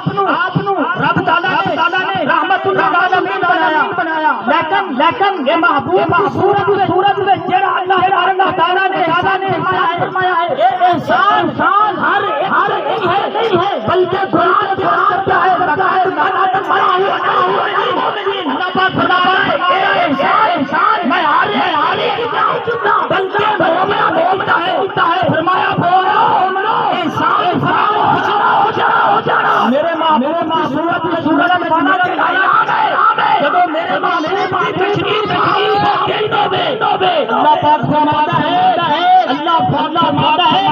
رب تعالیٰ نے رحمت للعالمین بنایا، لیکن یہ محبوب صورت میں جڑا اللہ تعالیٰ نے فرمایا ہے یہ احسان ہر نہیں ہے، بلکہ قرآن کے اندر کیا ہے میں ہاری بلکہ بولتا ہے فرمایا انسان ہو جانا میرے ماں صورت میں بنا کے جب میرے ماں اللہ پاک فرماتا ہے اللہ فرماتا ہے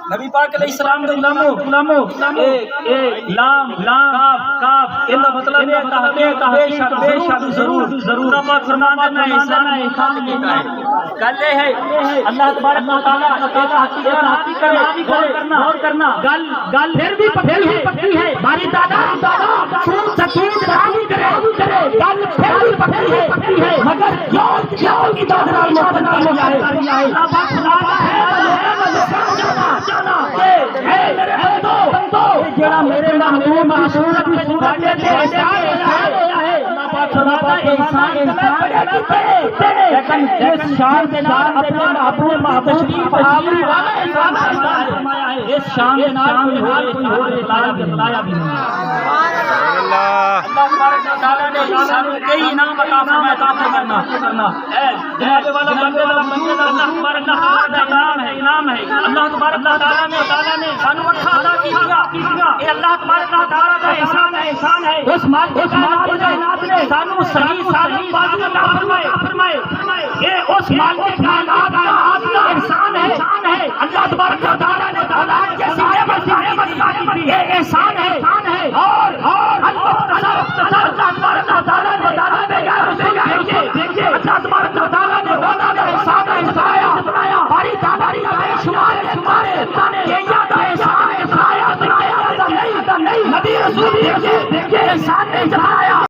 نبی پاک علیہ السلام دے غلامو لام کاف ان دا مطلب ہے تحقیق بے شک ضرور پاک فرماتا ہے انسان کیتا ہے گل ہے اللہ تبارک و تعالی حقیقت غور کرنا گل پھر بھی پکی ہے ہماری دادا سکون راضی کرے گل پھر بھی پکی ہے مگر کیوں کی دادا نال جائے اللہ پاک فرماتا ہے جڑا میرے محبوب صورت میں چھوڑنے دے اللہ پاک فرماتا ہے انسان لیکن اس شان کے نال اپنے محبوب تشریف آوری والا فرمایا ہے اس شان کے نال کوئی اور بتلایا بھی نہیں اللہ تبارک و تعالی نے انسان کو کئی انعام عطا فرمایا کرنا جناب والا بندے اللہ تبارک و تعالی کا انعام ہے اللہ تبارک و تعالی نے سانو اکھاں عطا کیتیاں یہ اللہ تبارک و تعالی کا احسان ہے اس مالک کائنات نے سانو صحیح سالم بازو عطا فرمائے یہ اس مالک کائنات کا احسان ہے اللہ تبارک و تعالی نے اولاد جیسی نعمت دی یہ احسان ہے اور اللہ تبارک و تعالی نے یا رسول اللہ تبارک و تعالی نے اولاد احسان بنایا ہماری تعالی کا شمار